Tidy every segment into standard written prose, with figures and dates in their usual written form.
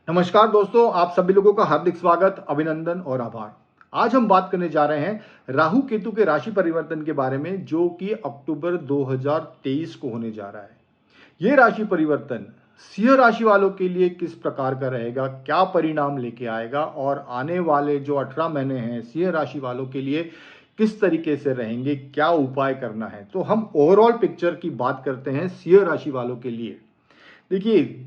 नमस्कार दोस्तों, आप सभी लोगों का हार्दिक स्वागत, अभिनंदन और आभार। आज हम बात करने जा रहे हैं राहु केतु के राशि परिवर्तन के बारे में, जो कि अक्टूबर 2023 को होने जा रहा है। ये राशि परिवर्तन सिंह राशि वालों के लिए किस प्रकार का रहेगा, क्या परिणाम लेके आएगा और आने वाले जो 18 महीने हैं सिंह राशि वालों के लिए किस तरीके से रहेंगे, क्या उपाय करना है। तो हम ओवरऑल पिक्चर की बात करते हैं सिंह राशि वालों के लिए। देखिए,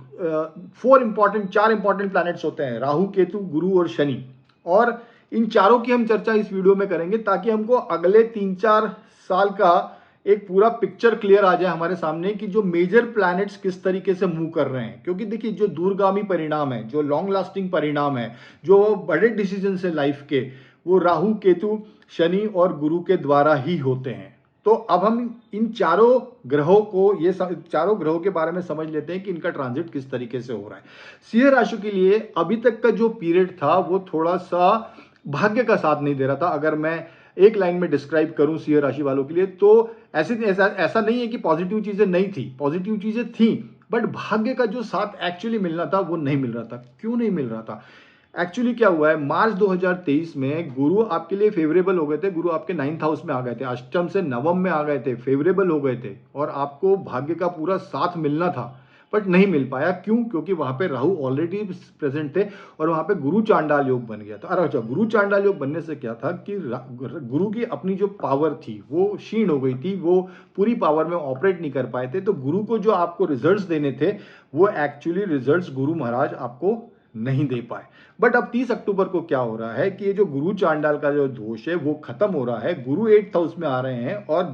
चार इंपॉर्टेंट प्लैनेट्स होते हैं, राहु केतु गुरु और शनि। और इन चारों की हम चर्चा इस वीडियो में करेंगे ताकि हमको अगले 3-4 साल का एक पूरा पिक्चर क्लियर आ जाए हमारे सामने कि जो मेजर प्लैनेट्स किस तरीके से मूव कर रहे हैं। क्योंकि देखिए, जो दूरगामी परिणाम है, जो लॉन्ग लास्टिंग परिणाम है, जो बड़े डिसीजन है लाइफ के, वो राहु केतु शनि और गुरु के द्वारा ही होते हैं। तो अब हम इन चारों ग्रहों के बारे में समझ लेते हैं कि इनका ट्रांजिट किस तरीके से हो रहा है। सिंह राशि के लिए अभी तक का जो पीरियड था वो थोड़ा सा भाग्य का साथ नहीं दे रहा था। अगर मैं एक लाइन में डिस्क्राइब करूं सिंह राशि वालों के लिए, तो ऐसा नहीं है कि पॉजिटिव चीजें नहीं थी, पॉजिटिव चीजें थी, बट भाग्य का जो साथ एक्चुअली मिलना था वो नहीं मिल रहा था। क्यों नहीं मिल रहा था? एक्चुअली क्या हुआ है, मार्च 2023 में गुरु आपके लिए फेवरेबल हो गए थे। गुरु आपके 9th हाउस में आ गए थे, अष्टम से नवम में आ गए थे, फेवरेबल हो गए थे और आपको भाग्य का पूरा साथ मिलना था, बट नहीं मिल पाया। क्यों? क्योंकि वहां पे राहु ऑलरेडी प्रेजेंट थे और वहां पे गुरु चांडाल योग बन गया था। अरे अच्छा, गुरु चांडाल योग बनने से क्या था कि गुरु की अपनी जो पावर थी वो क्षीण हो गई थी, वो पूरी पावर में ऑपरेट नहीं कर पाए थे। तो गुरु को जो आपको रिजल्ट्स देने थे वो एक्चुअली रिजल्ट्स गुरु महाराज आपको नहीं दे पाए। बट अब 30 अक्टूबर को क्या हो रहा है कि ये जो गुरु चांडाल का जो दोष है वो खत्म हो रहा है। गुरु 8th हाउस में आ रहे हैं और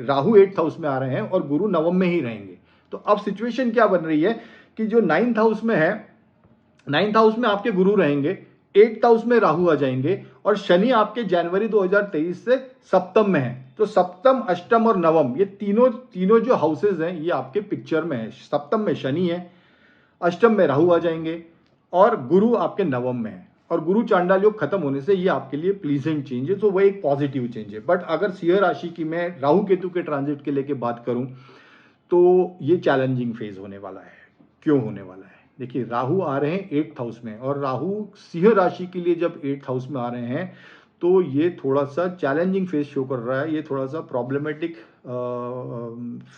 राहु 8th हाउस में आ रहे हैं और गुरु नवम में ही रहेंगे। तो अब सिचुएशन क्या बन रही है कि जो 9th हाउस में है, 9th हाउस में आपके गुरु रहेंगे, 8th हाउस में राहु आ जाएंगे और शनि आपके जनवरी 2023 से सप्तम में है। तो सप्तम, अष्टम और नवम, ये तीनों जो हाउसेज हैं ये आपके पिक्चर में है। सप्तम में शनि है, अष्टम में राहु आ जाएंगे और गुरु आपके नवम में है। और गुरु चांडाल योग खत्म होने से ये आपके लिए प्लीजेंट चेंज है, तो वो एक पॉजिटिव चेंज है। बट अगर सिंह राशि की मैं राहु केतु के ट्रांजिट के लेके बात करूं तो ये चैलेंजिंग फेज होने वाला है। क्यों होने वाला है? देखिए, राहु आ रहे हैं 8th हाउस में और राहु सिंह राशि के लिए जब 8th हाउस में आ रहे हैं तो ये थोड़ा सा चैलेंजिंग फेज शो कर रहा है। ये थोड़ा सा प्रॉब्लमेटिक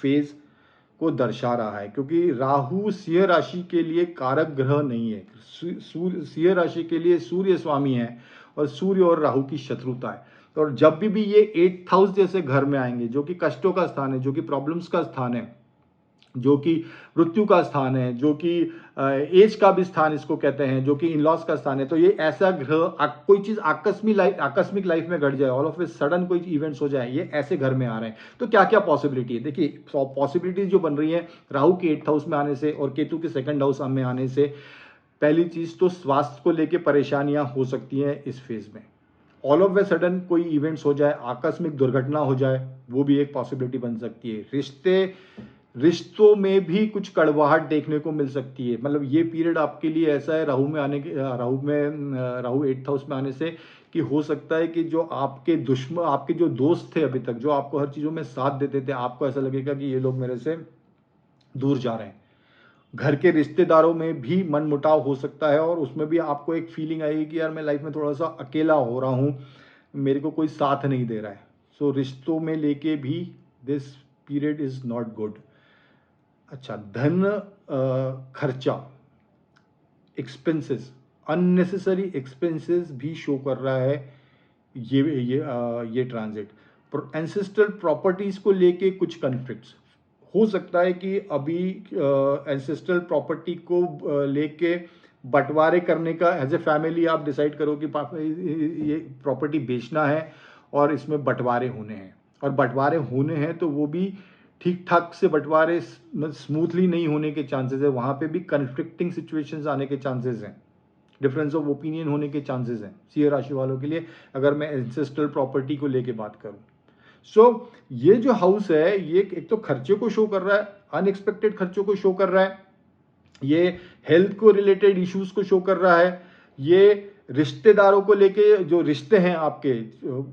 फेज को दर्शा रहा है, क्योंकि राहु सिंह राशि के लिए कारक ग्रह नहीं है। सिंह राशि के लिए सूर्य स्वामी है और सूर्य और राहु की शत्रुता है। और जब भी ये 8th हाउस जैसे घर में आएंगे, जो कि कष्टों का स्थान है, जो कि प्रॉब्लम्स का स्थान है, जो कि मृत्यु का स्थान है, जो कि एज का भी स्थान इसको कहते हैं, जो कि इन-लॉज का स्थान है, तो ये ऐसा ग्रह कोई चीज आकस्मिक लाइफ में घट जाए, ऑल ऑफ ए सडन कोई इवेंट्स हो जाए, ये ऐसे घर में आ रहे हैं। तो क्या क्या पॉसिबिलिटी है? देखिए, पॉसिबिलिटीज जो बन रही है राहु के 8th हाउस में आने से और केतु के 2nd हाउस में आने से, पहली चीज तो स्वास्थ्य को लेकर परेशानियां हो सकती हैं इस फेज में। ऑल ऑफ ए सडन कोई इवेंट्स हो जाए, आकस्मिक दुर्घटना हो जाए, वो भी एक पॉसिबिलिटी बन सकती है। रिश्तों में भी कुछ कड़वाहट देखने को मिल सकती है। मतलब ये पीरियड आपके लिए ऐसा है राहु 8th हाउस में आने से, कि हो सकता है कि जो आपके दुश्मन, आपके जो दोस्त थे अभी तक, जो आपको हर चीजों में साथ देते थे, आपको ऐसा लगेगा कि ये लोग मेरे से दूर जा रहे हैं। घर के रिश्तेदारों में भी मन मुटाव हो सकता है और उसमें भी आपको एक फीलिंग आएगी कि यार मैं लाइफ में थोड़ा सा अकेला हो रहा हूँ, मेरे को कोई साथ नहीं दे रहा है। सो रिश्तों में लेके भी this period is not good. अच्छा, धन खर्चा, एक्सपेंसेस, अननेसेसरी एक्सपेंसेस भी शो कर रहा है ये ट्रांजिट। एंसेस्ट्रल प्रॉपर्टीज को लेके कुछ कन्फ्लिक्ट्स हो सकता है कि अभी एंसेस्ट्रल प्रॉपर्टी को लेके बंटवारे करने का एज ए फैमिली आप डिसाइड करो कि ये प्रॉपर्टी बेचना है और इसमें बंटवारे होने हैं, और बंटवारे होने हैं तो वो भी ठीक ठाक से बंटवारे स्मूथली नहीं होने के चांसेस है। वहां पे भी कन्फ्लिक्टिंग सिचुएशंस आने के चांसेस हैं, डिफरेंस ऑफ ओपिनियन होने के चांसेस हैं सिंह राशि वालों के लिए, अगर मैं एंसेस्ट्रल प्रॉपर्टी को लेके बात करूं। सो ये जो हाउस है ये एक तो खर्चे को शो कर रहा है, अनएक्सपेक्टेड खर्चों को शो कर रहा है, ये हेल्थ को रिलेटेड इश्यूज को शो कर रहा है, ये रिश्तेदारों को लेके, जो रिश्ते हैं आपके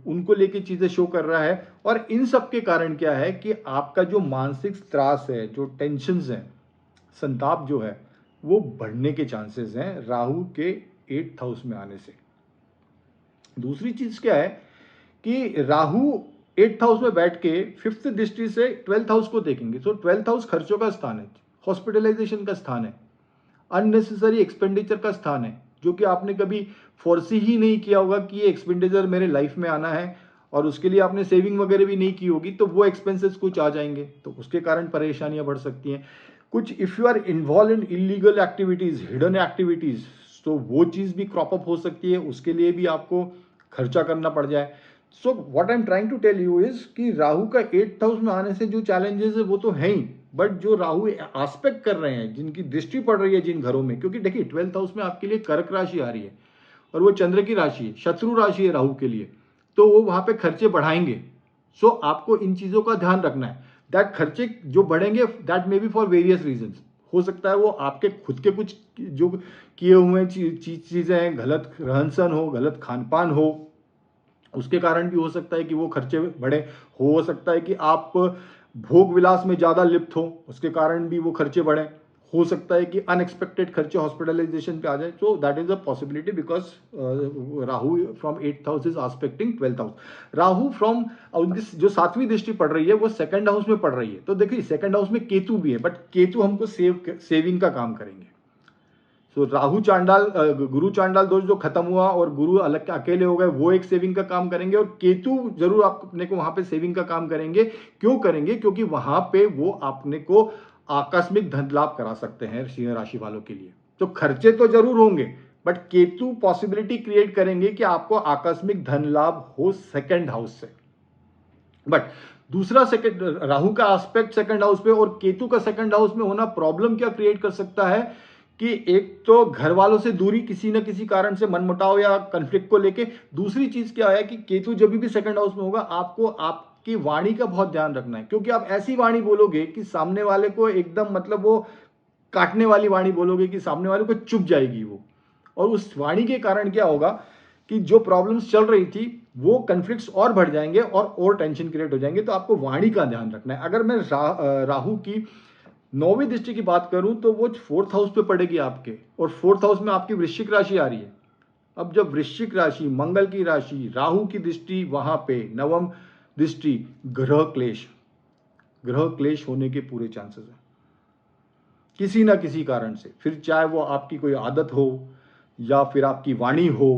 उनको लेके चीजें शो कर रहा है। और इन सब के कारण क्या है कि आपका जो मानसिक त्रास है, जो टेंशन है, संताप जो है, वो बढ़ने के चांसेस हैं राहु के 8th हाउस में आने से। दूसरी चीज क्या है कि राहु 8th हाउस में बैठ के 5th दृष्टि से 12th हाउस को देखेंगे। तो 12th हाउस खर्चों का स्थान है, हॉस्पिटलाइजेशन का स्थान है, अननेसेसरी एक्सपेंडिचर का स्थान है, जो कि आपने कभी फोर्सी ही नहीं किया होगा कि ये एक्सपेंडिचर मेरे लाइफ में आना है, और उसके लिए आपने सेविंग वगैरह भी नहीं की होगी, तो वो एक्सपेंसेस कुछ आ जाएंगे, तो उसके कारण परेशानियां बढ़ सकती हैं। कुछ if you are involve in illegal activities, hidden activities, तो वो चीज भी क्रॉप अप हो सकती है, उसके लिए भी आपको खर्चा करना पड़ जाए। So what I am trying to tell you is कि राहु का 8th हाउस में आने से जो चैलेंजेस है वो तो है ही, बट जो राहु एस्पेक्ट कर रहे हैं, जिनकी दृष्टि पड़ रही है जिन घरों में, क्योंकि देखिए 12th हाउस में आपके लिए कर्क राशि आ रही है और वो चंद्र की राशि है, शत्रु राशि है राहु के लिए, तो वो वहां पे खर्चे बढ़ाएंगे। सो आपको इन चीजों का ध्यान रखना है। दैट खर्चे जो बढ़ेंगे that may be for various reason, हो सकता है वो आपके खुद के कुछ जो किए हुए चीजें हैं, गलत रहन सहन हो, गलत खान पान हो, उसके कारण भी हो सकता है कि वो खर्चे बढ़े। हो सकता है कि आप भोग विलास में ज़्यादा लिप्त हो, उसके कारण भी वो खर्चे बढ़े। हो सकता है कि अनएक्सपेक्टेड खर्चे हॉस्पिटलाइजेशन पे आ जाए। So that is a possibility because Rahu from 8th house is aspecting 12th house. Rahu from जो 7वीं दृष्टि पड़ रही है वो 2nd हाउस में पड़ रही है। तो देखिए 2nd हाउस में केतु भी है, बट केतु हमको सेविंग का काम करेंगे। तो राहु चांडाल गुरु चांडाल दोष जो खत्म हुआ और गुरु अलग के अकेले हो गए, वो एक सेविंग का काम करेंगे, और केतु जरूर अपने को वहां पे सेविंग का काम करेंगे। क्यों करेंगे? क्योंकि वहां पे वो अपने को आकस्मिक धन लाभ करा सकते हैं सिंह राशि वालों के लिए। तो खर्चे तो जरूर होंगे, बट केतु पॉसिबिलिटी क्रिएट करेंगे कि आपको आकस्मिक धन लाभ हो 2nd हाउस से। बट दूसरा सेकंड राहु का एस्पेक्ट 2nd हाउस पे और केतु का 2nd हाउस में होना प्रॉब्लम क्या क्रिएट कर सकता है कि एक तो घर वालों से दूरी, किसी न किसी कारण से मनमुटाव या कन्फ्लिक्ट को लेके। दूसरी चीज क्या है कि केतु जब भी 2nd हाउस में होगा, आपको आपकी वाणी का बहुत ध्यान रखना है, क्योंकि आप ऐसी वाणी बोलोगे कि सामने वाले को एकदम मतलब वो काटने वाली वाणी बोलोगे कि सामने वाले को चुप जाएगी वो। और उस वाणी के कारण क्या होगा कि जो प्रॉब्लम्स चल रही थी वो कन्फ्लिक्ट्स और बढ़ जाएंगे और टेंशन क्रिएट हो जाएंगे। तो आपको वाणी का ध्यान रखना है। अगर मैं राहु की 9वीं दृष्टि की बात करूं तो वो 4th हाउस पे पड़ेगी आपके, और 4th हाउस में आपकी वृश्चिक राशि आ रही है। अब जब वृश्चिक राशि, मंगल की राशि, राहु की दृष्टि वहां पे, 9वीं दृष्टि, ग्रह क्लेश होने के पूरे चांसेस हैं किसी ना किसी कारण से। फिर चाहे वो आपकी कोई आदत हो, या फिर आपकी वाणी हो,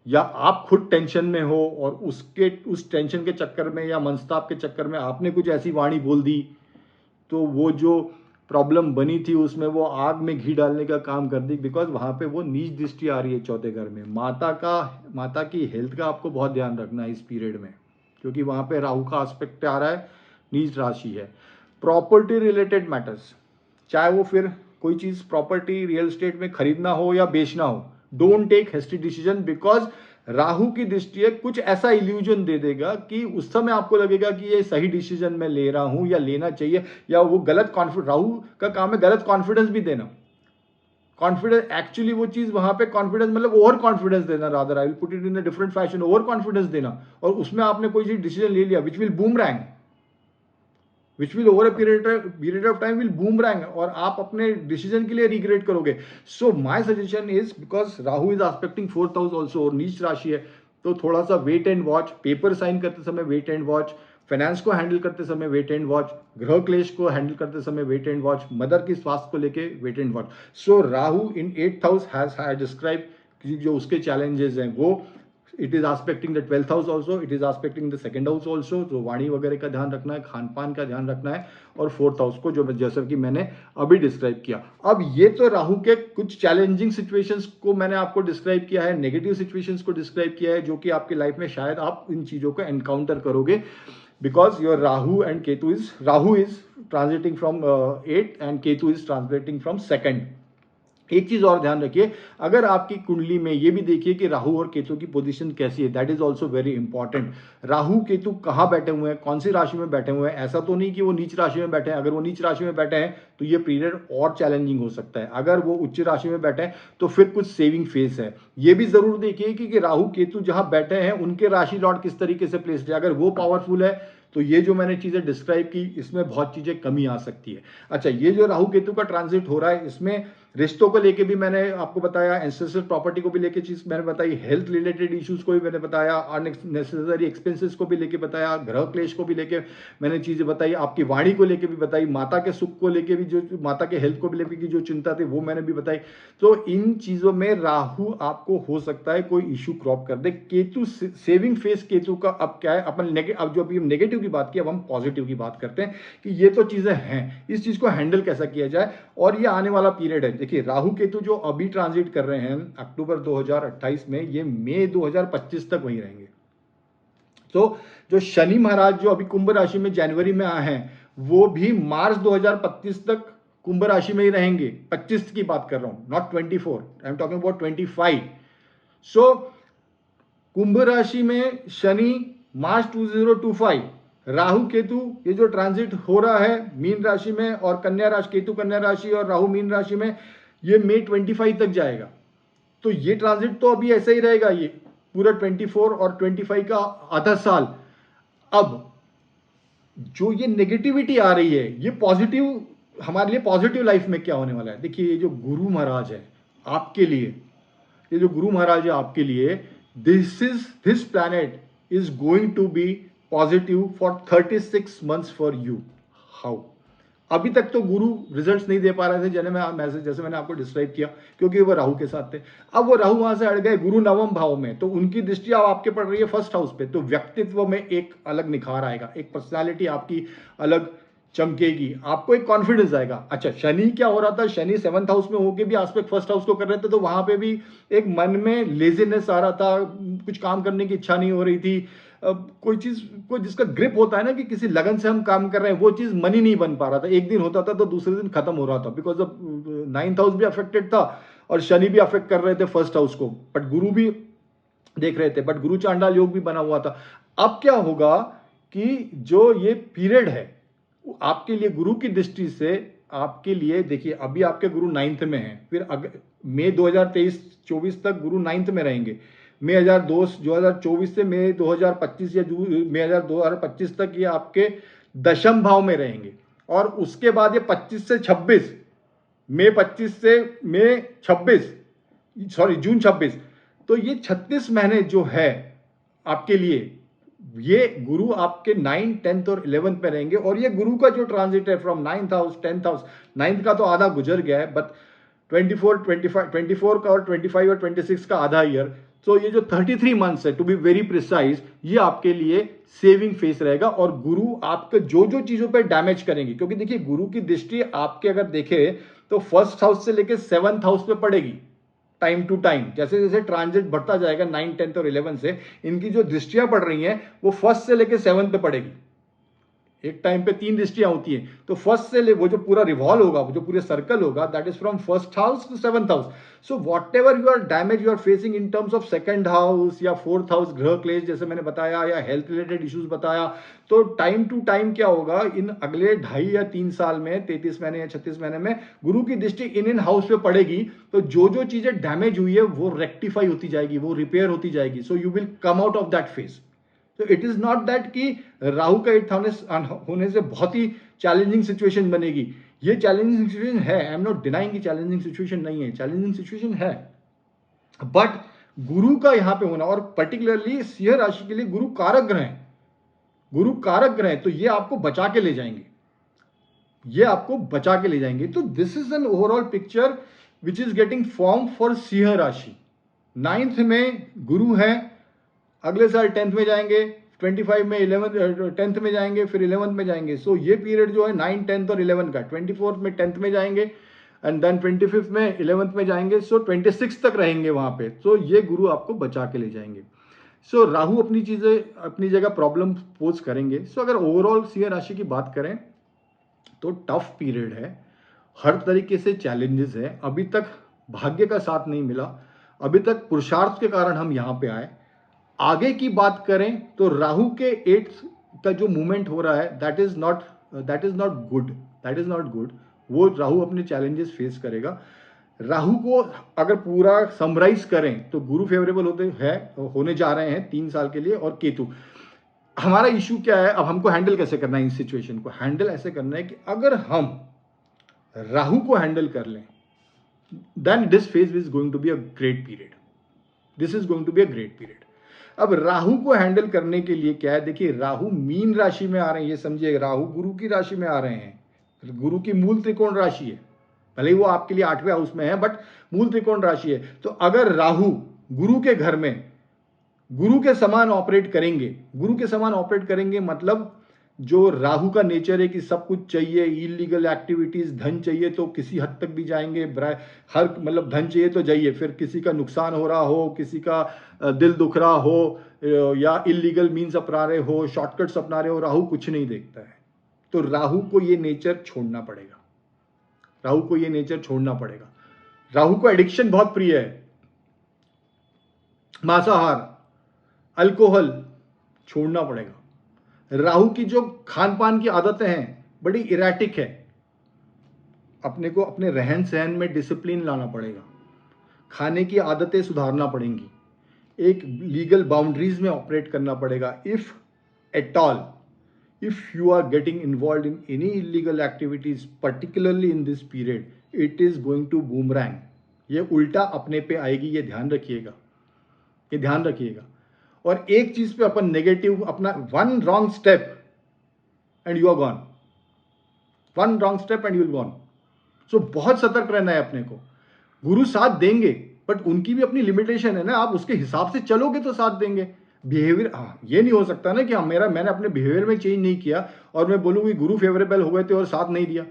या आप खुद टेंशन में हो और उस टेंशन के चक्कर में या मनस्ताप के चक्कर में आपने कुछ ऐसी वाणी बोल दी, तो वो जो प्रॉब्लम बनी थी उसमें वो आग में घी डालने का काम कर दी। बिकॉज वहां पे वो नीच दृष्टि आ रही है 4थे घर में। माता की हेल्थ का आपको बहुत ध्यान रखना है इस पीरियड में, क्योंकि वहां पे राहु का एस्पेक्ट आ रहा है, नीच राशि है। प्रॉपर्टी रिलेटेड मैटर्स, चाहे वो फिर कोई चीज प्रॉपर्टी रियल एस्टेट में खरीदना हो या बेचना हो, don't take hasty decision, because Rahu की दृष्टि है, कुछ ऐसा इल्यूजन दे देगा कि उस समय आपको लगेगा कि ये सही डिसीजन मैं ले रहा हूं या लेना चाहिए, या वो गलत कॉन्फिडेंस। राहु का काम है गलत कॉन्फिडेंस भी देना। कॉन्फिडेंस एक्चुअली वो चीज वहां पे कॉन्फिडेंस मतलब ओवर कॉन्फिडेंस देना, rather I will put it in a different fashion, over confidence देना, और उसमें आपने कोई चीज डिसीजन ले लिया which will boomerang, which will over a period of time will boomerang, और आप अपने डिसीजन के लिए रिग्रेट करोगे। So my suggestion is, because Rahu is aspecting 4th house also और नीच राशि है, तो थोड़ा सा wait and watch. Paper sign करते समय वेट एंड वॉच, फाइनेंस को हैंडल करते समय वेट एंड वॉच, गृह क्लेश को हैंडल करते समय वेट एंड वॉच, मदर की स्वास्थ्य को लेके wait and watch. So Rahu in 8th house has describe जो उसके चैलेंजेस हैं वो, it is aspecting the 12th house also, it is aspecting the 2nd house also. तो वाणी वगैरह का ध्यान रखना है, खान पान का ध्यान रखना है, और 4th हाउस को जो जैसा कि मैंने अभी डिस्क्राइब किया। अब ये तो राहु के कुछ चैलेंजिंग सिचुएशंस को मैंने आपको डिस्क्राइब किया है, नेगेटिव सिचुएशंस को डिस्क्राइब किया है, जो कि आपकी लाइफ में शायद आप इन चीजों को एनकाउंटर करोगे, because your Rahu is transiting from 8 and Ketu is transiting from 2nd। एक चीज और ध्यान रखिए, अगर आपकी कुंडली में ये भी देखिए कि राहु और केतु की पोजीशन कैसी है, that is also very important. Rahu Ketu कहाँ बैठे हुए हैं, कौन सी राशि में बैठे हुए हैं, ऐसा तो नहीं कि वो नीच राशि में बैठे हैं। अगर वो नीच राशि में बैठे हैं तो ये पीरियड और चैलेंजिंग हो सकता है। अगर वो उच्च राशि में बैठे हैं तो फिर कुछ सेविंग फेज है। ये भी जरूर देखिए कि राहु केतु जहां बैठे हैं उनके राशि लॉर्ड किस तरीके से प्लेस्ड है। अगर वो पावरफुल है तो ये जो मैंने चीजें डिस्क्राइब की, इसमें बहुत चीजें कमी आ सकती है। अच्छा, ये जो राहु केतु का ट्रांजिट हो रहा है, इसमें रिश्तों को लेके भी मैंने आपको बताया, एंसेस्ट्रल प्रॉपर्टी को भी लेके चीज मैंने बताई, हेल्थ रिलेटेड इश्यूज को भी मैंने बताया, अननेसेसरी एक्सपेंसेस को भी लेके बताया, ग्रह क्लेश को भी लेके मैंने चीजें बताई, आपकी वाणी को लेके भी बताई, माता के सुख को लेके भी, जो माता के हेल्थ को भी लेके जो चिंता थी वो मैंने भी बताई। तो इन चीजों में राहु आपको हो सकता है कोई इशू क्रॉप कर दे। केतु सेविंग फेस केतु का अब क्या है, अपन अब जो अभी हम नेगेटिव की बात की, अब हम पॉजिटिव की बात करते हैं कि ये तो चीजें हैं, इस चीज को हैंडल कैसा किया जाए। और ये आने वाला पीरियड है, देखिए राहु केतु जो अभी ट्रांजिट कर रहे हैं अक्टूबर 2028 में, ये मई 2025 तक वहीं रहेंगे। तो जो शनि महाराज जो अभी कुंभ राशि में जनवरी में आए हैं, वो भी मार्च 2025 तक कुंभ राशि में ही रहेंगे। 25 की बात कर रहा हूं, not 24, I am talking about 25। सो कुंभ राशि में शनि मार्च 2025, राहु केतु ये जो ट्रांजिट हो रहा है मीन राशि में, और कन्या राशि, केतु कन्या राशि और राहु मीन राशि में, ये मई 25 तक जाएगा। तो ये ट्रांजिट तो अभी ऐसा ही रहेगा, ये पूरा 24 और 25 का आधा साल। अब जो ये नेगेटिविटी आ रही है, ये पॉजिटिव, हमारे लिए पॉजिटिव लाइफ में क्या होने वाला है। देखिए ये जो गुरु महाराज है आपके लिए, ये जो गुरु महाराज है आपके लिए, this planet is going to be positive for 36 months for you. How? अभी तक तो गुरु रिजल्ट्स नहीं दे पा रहे थे, जैसे मैंने आपको डिस्क्राइब किया, क्योंकि वो राहु के साथ थे। अब वो राहु वहां से अड़ गए गुरु नवम भाव में, तो उनकी दृष्टि अब आपके पड़ रही है फर्स्ट हाउस पे, तो व्यक्तित्व में एक अलग निखार आएगा, एक पर्सनालिटी आपकी अलग चमकेगी, आपको एक कॉन्फिडेंस आएगा। अच्छा, शनि क्या हो रहा था, शनि 7th हाउस में होके भी आस्पेक्ट फर्स्ट हाउस को कर रहे थे, तो वहां पे भी एक मन में लेजीनेस आ रहा था, कुछ काम करने की इच्छा नहीं हो रही थी, कोई चीज को जिसका ग्रिप होता है ना कि किसी लगन से हम काम कर रहे हैं, वो चीज मन ही नहीं बन पा रहा था। एक दिन होता था तो दूसरे दिन खत्म हो रहा था, बिकॉज ऑफ 9th हाउस भी अफेक्टेड था और शनि भी अफेक्ट कर रहे थे फर्स्ट हाउस को, बट गुरु भी देख रहे थे, बट गुरु चांडाल योग भी बना हुआ था। अब क्या होगा कि जो ये पीरियड है आपके लिए गुरु की दृष्टि से, आपके लिए देखिए अभी आपके गुरु 9th में हैं, फिर मई 2023-24 तक गुरु 9th में रहेंगे, मई 2024 से मई 2025 या मई 2025 तक ये आपके दशम भाव में रहेंगे। और उसके बाद ये 25 से 26, मई 25 से मई 26, सॉरी जून 26, तो ये 36 महीने जो है आपके लिए, ये गुरु आपके 9, 10th और 11th में रहेंगे। और ये गुरु का जो ट्रांजिट है from 9th house, 10th house, 9th का तो आधा गुजर गया है, बट 24 का और 25 और 26 का आधा ईयर, तो ये जो 33 मंथ्स है टू बी वेरी प्रिसाइज, ये आपके लिए सेविंग फेस रहेगा। और गुरु आपके जो जो चीजों पे डैमेज करेंगे, क्योंकि देखिए गुरु की दृष्टि आपके अगर देखे तो फर्स्ट हाउस से लेके 7th हाउस पे पड़ेगी टाइम टू टाइम, जैसे जैसे ट्रांजिट बढ़ता जाएगा 9, 10 और 11 से, इनकी जो दृष्टियां पड़ रही हैं वो फर्स्ट से लेके 7 पे पड़ेगी। एक टाइम पे 3 दृष्टियां होती हैं, तो फर्स्ट से वो जो पूरा रिवॉल्व होगा, वो जो पूरे सर्कल होगा, that is from first house to 7th house. So whatever you are damage you are facing in terms of 2nd house या 4th हाउस ग्रह क्लेश जैसे मैंने बताया, या हेल्थ रिलेटेड इश्यूज बताया, तो टाइम टू टाइम क्या होगा, इन अगले 2.5 या 3 साल में, 33 महीने या 36 महीने में गुरु की दृष्टि इन हाउस पे पड़ेगी, तो जो जो चीजें डैमेज हुई है वो रेक्टिफाई होती जाएगी, वो रिपेयर होती जाएगी। So you will come out of that phase. तो इट इज नॉट दैट कि राहु का 8th हाउस होने से बहुत ही चैलेंजिंग सिचुएशन बनेगी। ये चैलेंजिंग सिचुएशन है, आई एम नॉट डिनाइंग कि चैलेंजिंग सिचुएशन नहीं है, चैलेंजिंग सिचुएशन है, बट गुरु का यहां पे होना, और पर्टिकुलरली सिंह राशि के लिए गुरु कारक ग्रह है, गुरु कारक ग्रह, तो ये आपको बचा के ले जाएंगे, ये आपको बचा के ले जाएंगे। तो this is an overall picture which is getting form for Singh राशि। 9th में गुरु है, अगले साल 10th में जाएंगे, 25 में 10th में जाएंगे, फिर 11th में जाएंगे। सो ये पीरियड जो है 9, 10th और 11 का, 24 में 10th में जाएंगे एंड देन 25 में 11th में जाएंगे, सो 26 तक रहेंगे वहां पे। सो ये गुरु आपको बचा के ले जाएंगे। सो राहु अपनी चीजें अपनी जगह प्रॉब्लम पोज करेंगे। सो अगर ओवरऑल सिंह राशि की बात करें तो टफ पीरियड है, हर तरीके से चैलेंजेस है, अभी तक भाग्य का साथ नहीं मिला, अभी तक पुरुषार्थ के कारण हम यहाँ पे आए। आगे की बात करें तो राहु के 8th का जो मूवमेंट हो रहा है, that is not good, that is not good. वो राहु अपने चैलेंजेस फेस करेगा। राहु को अगर पूरा समराइज करें तो गुरु फेवरेबल होने जा रहे हैं 3 साल के लिए, और केतु। हमारा इशू क्या है, अब हमको हैंडल कैसे करना है इस सिचुएशन को? हैंडल ऐसे करना है कि अगर हम राहु को हैंडल कर लें then this phase is going to be a great period. This is going to be a great period. अब राहु को हैंडल करने के लिए क्या है, देखिए राहु मीन राशि में आ रहे हैं, ये समझिए राहु गुरु की राशि में आ रहे हैं, गुरु की मूल त्रिकोण राशि है, भले ही वो आपके लिए 8वें हाउस में है बट मूल त्रिकोण राशि है। तो अगर राहु गुरु के घर में गुरु के समान ऑपरेट करेंगे, गुरु के समान ऑपरेट करेंगे मतलब जो राहु का नेचर है कि सब कुछ चाहिए, इलीगल एक्टिविटीज, धन चाहिए तो किसी हद तक भी जाएंगे, हर मतलब धन चाहिए तो जाइए, फिर किसी का नुकसान हो रहा हो, किसी का दिल दुख रहा हो या इलीगल मीन्स अपना रहे हो, शॉर्टकट्स अपना रहे हो, राहु कुछ नहीं देखता है। तो राहु को ये नेचर छोड़ना पड़ेगा, राहु को ये नेचर छोड़ना पड़ेगा। राहु को एडिक्शन बहुत प्रिय है, मांसाहार, अल्कोहल छोड़ना पड़ेगा। राहु की जो खान पान की आदतें हैं बड़ी इरेटिक है, अपने को अपने रहन सहन में डिसिप्लिन लाना पड़ेगा, खाने की आदतें सुधारना पड़ेंगी, एक लीगल बाउंड्रीज में ऑपरेट करना पड़ेगा। If at all if you are getting involve in any illegal activities particularly in this period, it is going to boomerang, ये उल्टा अपने पे आएगी, ये ध्यान रखिएगा, ये ध्यान रखिएगा। और एक चीज पे अपन नेगेटिव अपना one wrong step and you are gone, one wrong step and you will gone. सो बहुत सतर्क रहना है अपने को। गुरु साथ देंगे बट उनकी भी अपनी लिमिटेशन है ना, आप उसके हिसाब से चलोगे तो साथ देंगे। बिहेवियर ये नहीं हो सकता ना कि मैंने अपने बिहेवियर में चेंज नहीं किया और मैं बोलूँ कि गुरु फेवरेबल हो गए थे और साथ नहीं दिया।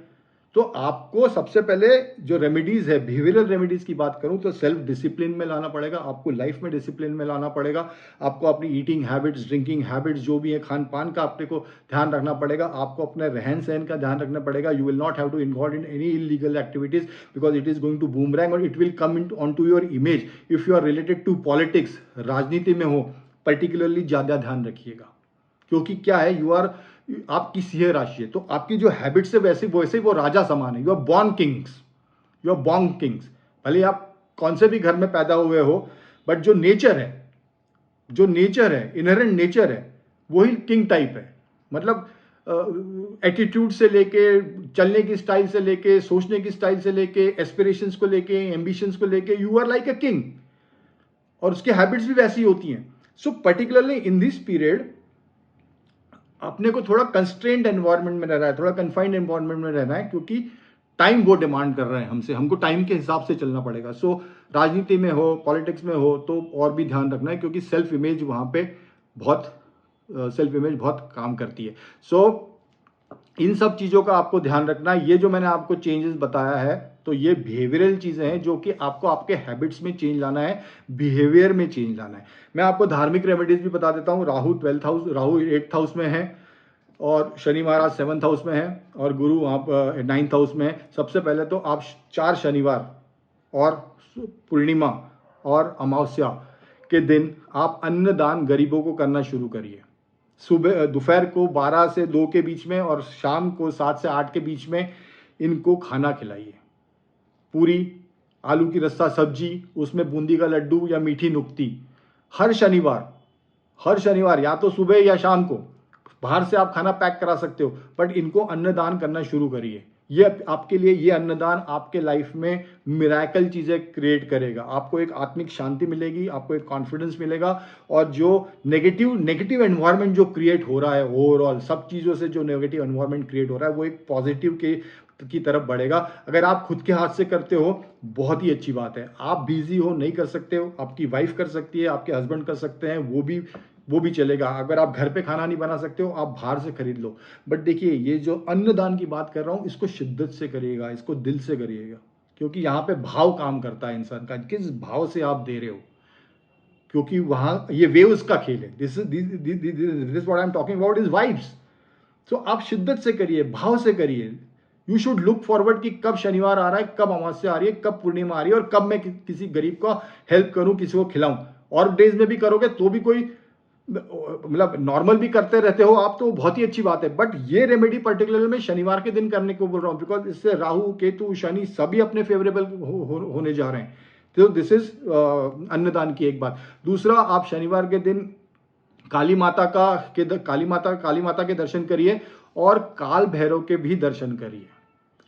तो आपको सबसे पहले जो रेमेडीज है, बिहेवियरल रेमेडीज की बात करूं तो सेल्फ डिसिप्लिन में लाना पड़ेगा, आपको लाइफ में डिसिप्लिन में लाना पड़ेगा, आपको अपनी ईटिंग हैबिट्स, ड्रिंकिंग हैबिट्स जो भी है, खान पान का अपने को ध्यान रखना पड़ेगा, आपको अपने रहन सहन का ध्यान रखना पड़ेगा। You will not have to involve in any illegal activities because it is going to boomerang और it will come in on to your image. If you are related to politics, राजनीति में हो, पर्टिकुलरली ज़्यादा ध्यान रखिएगा, क्योंकि क्या है, यू आर, आपकी सिंह राशि है तो आपकी जो हैबिट्स है वैसे ही वो राजा समान है। You are born kings, you are born kings, भले आप कौन से भी घर में पैदा हुए हो बट जो नेचर है, जो नेचर है, इनहेरेंट नेचर है, वही किंग टाइप है। मतलब एटीट्यूड से लेके, चलने की स्टाइल से लेके, सोचने की स्टाइल से लेके, एस्पिरेशंस को लेके, एम्बिशंस को लेके, you are like a king और उसके हैबिट्स भी वैसी होती हैं। So particularly in this period अपने को थोड़ा कंस्ट्रेंड एनवायरनमेंट में रहना है, थोड़ा कन्फाइंड एनवायरनमेंट में रहना है, क्योंकि टाइम वो डिमांड कर रहे हैं हमसे, हमको टाइम के हिसाब से चलना पड़ेगा। सो राजनीति में हो, पॉलिटिक्स में हो तो और भी ध्यान रखना है, क्योंकि सेल्फ इमेज वहाँ पे बहुत काम करती है। सो इन सब चीज़ों का आपको ध्यान रखना है। ये जो मैंने आपको चेंजेस बताया है तो ये बिहेवियरल चीज़ें हैं जो कि आपको आपके हैबिट्स में चेंज लाना है, बिहेवियर में चेंज लाना है। मैं आपको धार्मिक रेमेडीज भी बता देता हूँ। राहु 8th हाउस में है और शनि महाराज 7th हाउस में है और गुरु वहाँ पर 9th हाउस में है। सबसे पहले तो आप 4 शनिवार और पूर्णिमा और अमावस्या के दिन आप अन्नदान गरीबों को करना शुरू करिए। सुबह दोपहर को 12 से 2 के बीच में और शाम को 7 से 8 के बीच में इनको खाना खिलाइए। पूरी, आलू की रस्सा सब्जी, उसमें बूंदी का लड्डू या मीठी नुक्ती हर शनिवार या तो सुबह या शाम को। बाहर से आप खाना पैक करा सकते हो बट इनको अन्नदान करना शुरू करिए। ये आपके लिए, ये अन्नदान आपके लाइफ में मिरेकल चीज़ें क्रिएट करेगा। आपको एक आत्मिक शांति मिलेगी, आपको एक कॉन्फिडेंस मिलेगा और जो नेगेटिव एनवायरनमेंट जो क्रिएट हो रहा है, ओवरऑल सब चीज़ों से जो नेगेटिव एनवायरनमेंट क्रिएट हो रहा है वो एक पॉजिटिव की तरफ बढ़ेगा। अगर आप खुद के हाथ से करते हो बहुत ही अच्छी बात है। आप बिजी हो, नहीं कर सकते हो, आपकी वाइफ कर सकती है, आपके हस्बैंड कर सकते हैं, वो भी चलेगा। अगर आप घर पे खाना नहीं बना सकते हो, आप बाहर से खरीद लो। बट देखिए, ये जो अन्नदान की बात कर रहा हूँ, इसको शिद्दत से करिएगा, इसको दिल से करिएगा, क्योंकि यहाँ पे भाव काम करता है इंसान का, किस भाव से आप दे रहे हो, क्योंकि वहाँ ये वेव्स का खेल है। This what I am talking about is vibes. तो आप शिद्दत से करिए, भाव से करिए। यू शुड लुक फॉरवर्ड कि कब शनिवार आ रहा है, कब अमावस्या आ रही है, कब पूर्णिमा आ रही है और कब मैं किसी गरीब को हेल्प करूं, किसी को खिलाऊं। और डेज में भी करोगे तो भी कोई, मतलब नॉर्मल भी करते रहते हो आप तो बहुत ही अच्छी बात है। बट ये रेमेडी पर्टिकुलर में शनिवार के दिन करने को बोल रहा हूँ, बिकॉज इससे राहु, केतु, शनि सभी अपने फेवरेबल होने जा रहे हैं। तो दिस इज अन्नदान की एक बात। दूसरा, आप शनिवार के दिन काली माता के दर्शन करिए और काल भैरव के भी दर्शन करिए।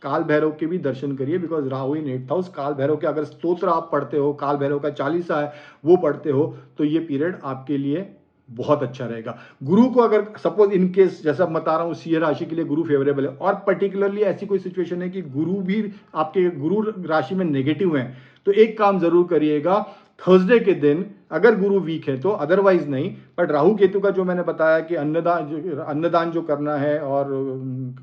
काल भैरव के भी दर्शन करिए, because Rahu in 8th house. काल भैरव के अगर स्तोत्र आप पढ़ते हो, काल भैरव का चालीसा है वो पढ़ते हो, तो ये पीरियड आपके लिए बहुत अच्छा रहेगा। गुरु को अगर सपोज इन केस, जैसा मैं बता रहा हूँ, सिंह राशि के लिए गुरु फेवरेबल है, और पर्टिकुलरली ऐसी कोई सिचुएशन है कि गुरु भी आपके गुरु राशि में नेगेटिव है, तो एक काम जरूर करिएगा, थर्सडे के दिन अगर गुरु वीक है तो, अदरवाइज नहीं। बट राहु केतु का जो मैंने बताया कि अन्नदान जो करना है, और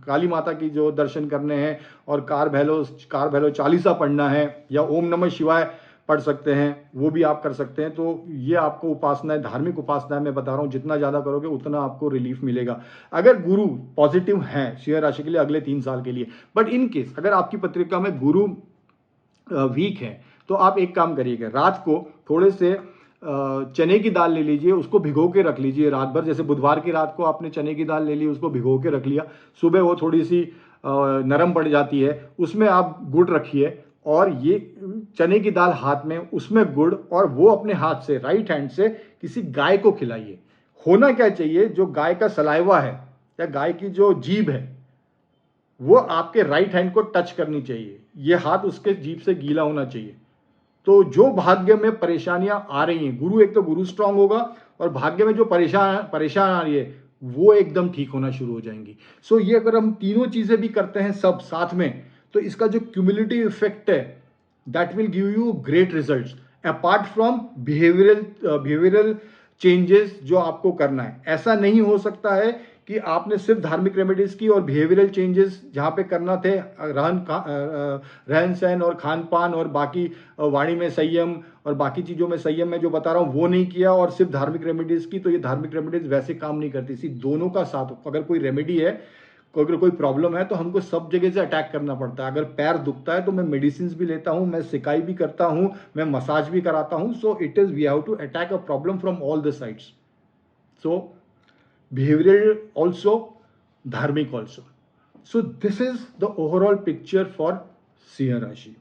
काली माता की जो दर्शन करने हैं, और कार भैलो चालीसा पढ़ना है, या ओम नमः शिवाय पढ़ सकते हैं, वो भी आप कर सकते हैं। तो ये आपको उपासनाएं, धार्मिक उपासनाएं मैं बता रहा हूँ, जितना ज़्यादा करोगे उतना आपको रिलीफ मिलेगा। अगर गुरु पॉजिटिव हैं सिंह राशि के लिए अगले 3 साल के लिए, बट इन केस अगर आपकी पत्रिका में गुरु वीक है, तो आप एक काम करिएगा, रात को थोड़े से चने की दाल ले लीजिए, उसको भिगो के रख लीजिए रात भर। जैसे बुधवार की रात को आपने चने की दाल ले ली, उसको भिगो के रख लिया, सुबह वो थोड़ी सी नरम पड़ जाती है, उसमें आप गुड़ रखिए, और ये चने की दाल हाथ में, उसमें गुड़, और वो अपने हाथ से, राइट हैंड से किसी गाय को खिलाइए। होना क्या चाहिए, जो गाय का सलाइवा है या गाय की जो जीभ है, वो आपके राइट हैंड को टच करनी चाहिए, ये हाथ उसके जीभ से गीला होना चाहिए। तो जो भाग्य में परेशानियां आ रही हैं, गुरु, एक तो गुरु स्ट्रांग होगा, और भाग्य में जो परेशान आ रही है वो एकदम ठीक होना शुरू हो जाएंगी। सो ये अगर हम तीनों चीजें भी करते हैं सब साथ में, तो इसका जो क्यूमुलेटिव इफेक्ट है, that will give you great results, apart from behavioural changes जो आपको करना है। ऐसा नहीं हो सकता है कि आपने सिर्फ धार्मिक रेमेडीज की और बिहेवियरल चेंजेस जहाँ पे करना थे, रहन सहन और खान पान और बाकी वाणी में संयम और बाकी चीज़ों में संयम में जो बता रहा हूँ वो नहीं किया, और सिर्फ धार्मिक रेमेडीज की, तो ये धार्मिक रेमेडीज वैसे काम नहीं करती। इसी दोनों का साथ, अगर कोई रेमेडी है, अगर कोई प्रॉब्लम है, तो हमको सब जगह से अटैक करना पड़ता है। अगर पैर दुखता है तो मैं मेडिसिन भी लेता हूँ, मैं सिकाई भी करता हूँ, मैं मसाज भी कराता हूँ। So it is we have to attack a problem from all the sides. So behavioral also, dharmic also. So this is the overall picture for Singh राशि।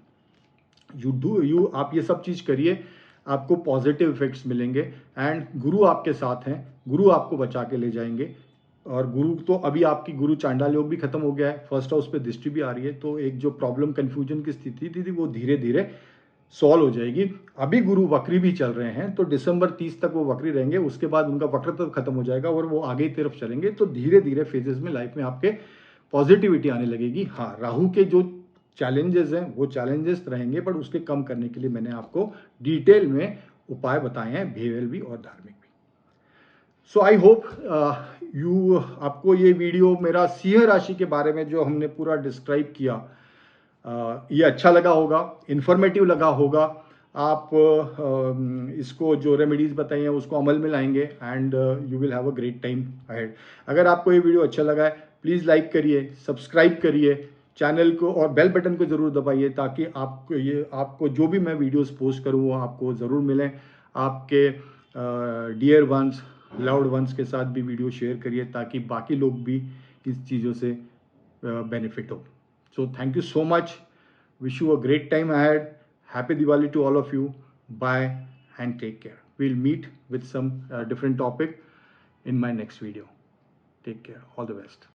आप ये सब चीज करिए, आपको पॉजिटिव इफेक्ट्स मिलेंगे, एंड गुरु आपके साथ हैं, गुरु आपको बचा के ले जाएंगे। और गुरु तो अभी आपकी गुरु चांडाल योग भी खत्म हो गया है, फर्स्ट हाउस पे दृष्टि भी आ रही है, तो एक जो प्रॉब्लम कंफ्यूजन की स्थिति थी वो धीरे धीरे सॉल्व हो जाएगी। अभी गुरु वक्री भी चल रहे हैं, तो दिसंबर 30 तक वो वक्री रहेंगे, उसके बाद उनका वक्रत्व खत्म हो जाएगा और वो आगे की तरफ चलेंगे। तो धीरे धीरे फेजेस में लाइफ में आपके पॉजिटिविटी आने लगेगी। हाँ, राहु के जो चैलेंजेस हैं वो चैलेंजेस रहेंगे, पर उसके कम करने के लिए मैंने आपको डिटेल में उपाय बताए हैं, बिहेवियर भी और धार्मिक भी। सो आई होप आपको ये वीडियो मेरा सिंह राशि के बारे में जो हमने पूरा डिस्क्राइब किया, ये अच्छा लगा होगा, इन्फॉर्मेटिव लगा होगा। आप इसको जो रेमेडीज बताई हैं उसको अमल में लाएंगे, and you will have a great time ahead. अगर आपको ये वीडियो अच्छा लगा है, प्लीज़ लाइक करिए, सब्सक्राइब करिए चैनल को, और बेल बटन को ज़रूर दबाइए, ताकि आपको जो भी मैं वीडियोस पोस्ट करूँ वो आपको ज़रूर मिलें। आपके डियर वंस, लव्ड वंस के साथ भी वीडियो शेयर करिए, ताकि बाकी लोग भी इस चीज़ों से बेनिफिट हो। So thank you so much. Wish you a great time ahead. Happy Diwali to all of you. Bye and take care. We'll meet with some different topic in my next video. Take care. All the best.